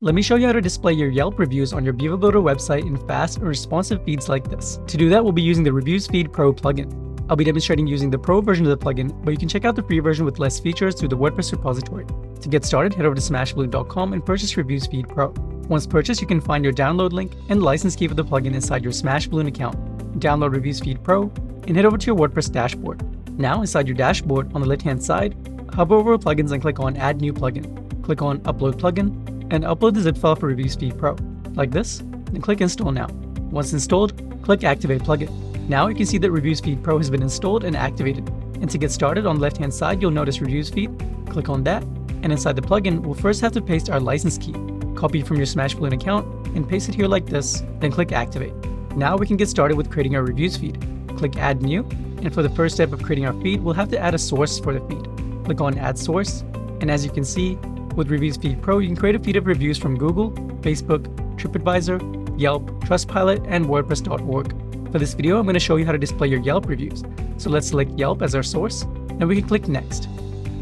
Let me show you how to display your Yelp reviews on your Beaver Builder website in fast and responsive feeds like this. To do that, we'll be using the Reviews Feed Pro plugin. I'll be demonstrating using the Pro version of the plugin, but you can check out the free version with less features through the WordPress repository. To get started, head over to smashballoon.com and purchase Reviews Feed Pro. Once purchased, you can find your download link and license key for the plugin inside your Smashballoon account. Download Reviews Feed Pro and head over to your WordPress dashboard. Now, inside your dashboard, on the left-hand side, hover over Plugins and click on Add New Plugin. Click on Upload Plugin and upload the zip file for Reviews Feed Pro, like this, and click Install Now. Once installed, click Activate Plugin. Now you can see that Reviews Feed Pro has been installed and activated. And to get started, on the left-hand side, you'll notice Reviews Feed. Click on that, and inside the plugin, we'll first have to paste our license key. Copy it from your Smashballoon account and paste it here like this, then click Activate. Now we can get started with creating our Reviews Feed. Click Add New, and for the first step of creating our feed, we'll have to add a source for the feed. Click on Add Source, and as you can see, with Reviews Feed Pro, you can create a feed of reviews from Google, Facebook, TripAdvisor, Yelp, Trustpilot, and WordPress.org. For this video, I'm going to show you how to display your Yelp reviews. So let's select Yelp as our source, and we can click Next.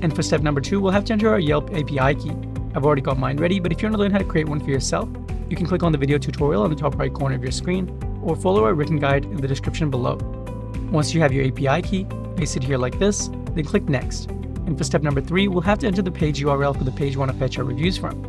And for step number 2, we'll have to enter our Yelp API key. I've already got mine ready, but if you want to learn how to create one for yourself, you can click on the video tutorial on the top right corner of your screen, or follow our written guide in the description below. Once you have your API key, paste it here like this, then click Next. And for step number 3, we'll have to enter the page URL for the page we want to fetch our reviews from.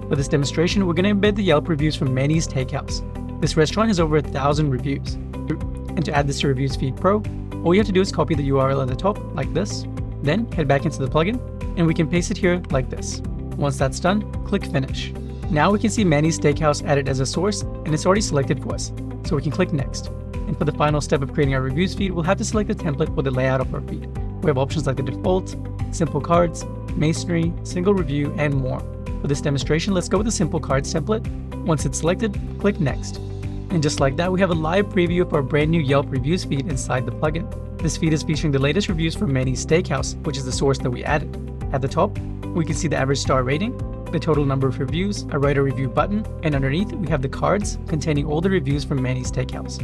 For this demonstration, we're going to embed the Yelp reviews from Manny's Takehouse. This restaurant has over 1,000 reviews. And to add this to Reviews Feed Pro, all you have to do is copy the URL at the top like this, then head back into the plugin, and we can paste it here like this. Once that's done, click Finish. Now we can see Manny's Steakhouse added as a source, and it's already selected for us, so we can click Next. And for the final step of creating our reviews feed, we'll have to select a template for the layout of our feed. We have options like the default, simple cards, masonry, single review, and more. For this demonstration, let's go with the simple cards template. Once it's selected, click Next. And just like that, we have a live preview of our brand new Yelp reviews feed inside the plugin. This feed is featuring the latest reviews from Manny's Steakhouse, which is the source that we added. At the top, we can see the average star rating, the total number of reviews, a write a review button, and underneath we have the cards containing all the reviews from Manny's Steakhouse.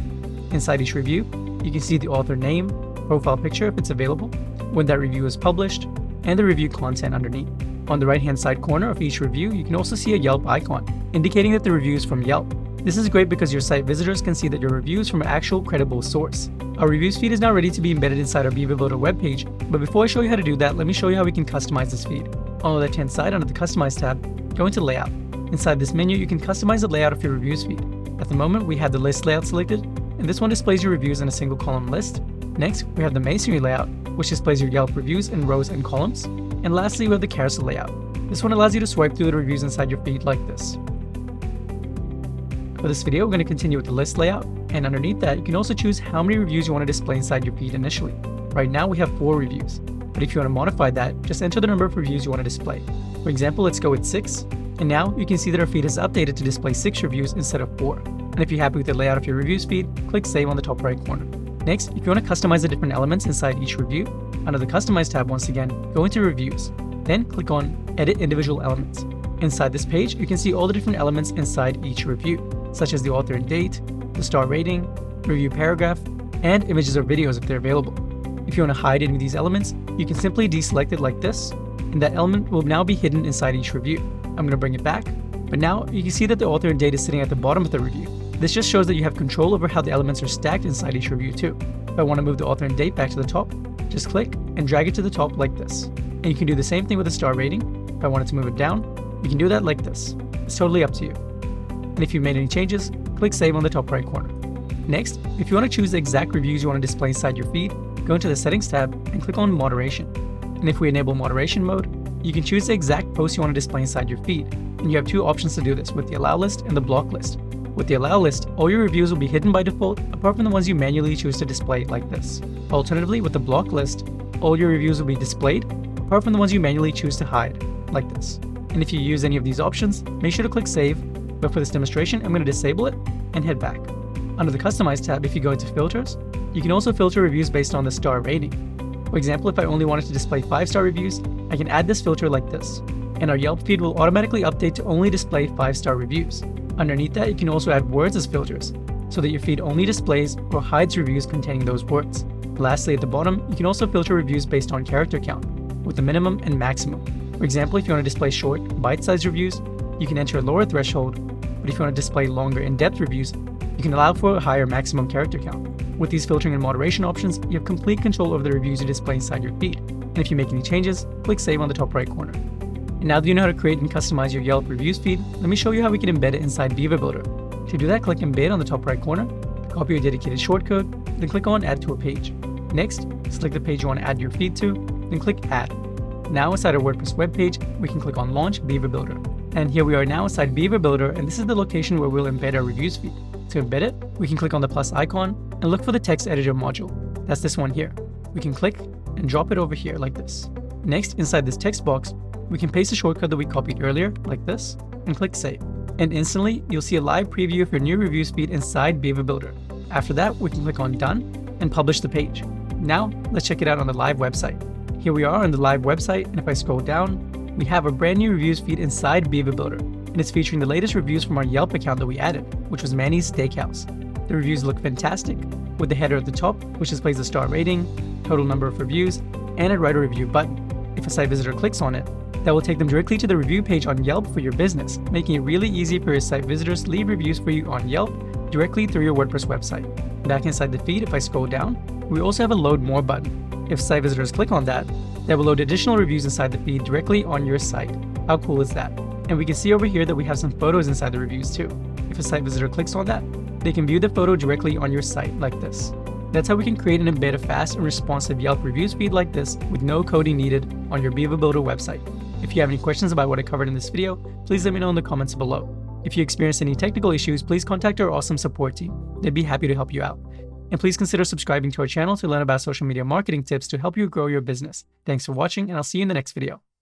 Inside each review, you can see the author name, profile picture if it's available, when that review is published, and the review content underneath. On the right-hand side corner of each review, you can also see a Yelp icon, indicating that the review is from Yelp. This is great because your site visitors can see that your review is from an actual credible source. Our reviews feed is now ready to be embedded inside our Beaver Builder webpage, but before I show you how to do that, let me show you how we can customize this feed. On the left-hand side, under the Customize tab, go into Layout. Inside this menu, you can customize the layout of your reviews feed. At the moment, we have the list layout selected, and this one displays your reviews in a single column list. Next, we have the masonry layout, which displays your Yelp reviews in rows and columns. And lastly, we have the carousel layout. This one allows you to swipe through the reviews inside your feed like this. For this video, we're going to continue with the list layout, and underneath that, you can also choose how many reviews you want to display inside your feed initially. Right now, we have 4 reviews, but if you want to modify that, just enter the number of reviews you want to display. For example, let's go with 6, and now you can see that our feed is updated to display 6 reviews instead of 4. And if you're happy with the layout of your reviews feed, click Save on the top right corner. Next, if you want to customize the different elements inside each review, under the Customize tab once again, go into Reviews, then click on Edit Individual Elements. Inside this page, you can see all the different elements inside each review, such as the author and date, the star rating, review paragraph, and images or videos if they're available. If you want to hide any of these elements, you can simply deselect it like this, and that element will now be hidden inside each review. I'm going to bring it back, but now you can see that the author and date is sitting at the bottom of the review. This just shows that you have control over how the elements are stacked inside each review too. If I want to move the author and date back to the top, just click and drag it to the top like this. And you can do the same thing with the star rating. If I wanted to move it down, you can do that like this. It's totally up to you. And if you've made any changes, click Save on the top right corner. Next, if you want to choose the exact reviews you want to display inside your feed, go into the Settings tab and click on Moderation. And if we enable Moderation mode, you can choose the exact post you want to display inside your feed. And you have 2 options to do this, with the Allow list and the Block list. With the Allow list, all your reviews will be hidden by default, apart from the ones you manually choose to display like this. Alternatively, with the Block list, all your reviews will be displayed, apart from the ones you manually choose to hide, like this. And if you use any of these options, make sure to click Save, but for this demonstration, I'm going to disable it and head back. Under the Customize tab, if you go into Filters, you can also filter reviews based on the star rating. For example, if I only wanted to display 5-star reviews, I can add this filter like this, and our Yelp feed will automatically update to only display 5-star reviews. Underneath that, you can also add words as filters, so that your feed only displays or hides reviews containing those words. Lastly, at the bottom, you can also filter reviews based on character count, with the minimum and maximum. For example, if you want to display short, bite-sized reviews, you can enter a lower threshold, but if you want to display longer in-depth reviews, you can allow for a higher maximum character count. With these filtering and moderation options, you have complete control over the reviews you display inside your feed. And if you make any changes, click Save on the top right corner. And now that you know how to create and customize your Yelp reviews feed, let me show you how we can embed it inside Beaver Builder. To do that, click Embed on the top right corner, copy your dedicated shortcode, then click on Add to a page. Next, select the page you want to add your feed to, then click Add. Now inside our WordPress webpage, we can click on Launch Beaver Builder. And here we are now inside Beaver Builder, and this is the location where we'll embed our reviews feed. To embed it, we can click on the plus icon and look for the text editor module. That's this one here. We can click and drop it over here like this. Next, inside this text box, we can paste the shortcode that we copied earlier, like this, and click Save. And instantly, you'll see a live preview of your new reviews feed inside Beaver Builder. After that, we can click on Done and publish the page. Now, let's check it out on the live website. Here we are on the live website, and if I scroll down, we have a brand new reviews feed inside Beaver Builder, and it's featuring the latest reviews from our Yelp account that we added, which was Manny's Steakhouse. The reviews look fantastic, with the header at the top, which displays the star rating, total number of reviews, and a write a review button. If a site visitor clicks on it, that will take them directly to the review page on Yelp for your business, making it really easy for your site visitors to leave reviews for you on Yelp directly through your WordPress website. Back inside the feed, if I scroll down, we also have a Load More button. If site visitors click on that, that will load additional reviews inside the feed directly on your site. How cool is that? And we can see over here that we have some photos inside the reviews too. If a site visitor clicks on that, they can view the photo directly on your site like this. That's how we can create and embed a fast and responsive Yelp reviews feed like this with no coding needed on your Beaver Builder website. If you have any questions about what I covered in this video, please let me know in the comments below. If you experience any technical issues, please contact our awesome support team. They'd be happy to help you out. And please consider subscribing to our channel to learn about social media marketing tips to help you grow your business. Thanks for watching, and I'll see you in the next video.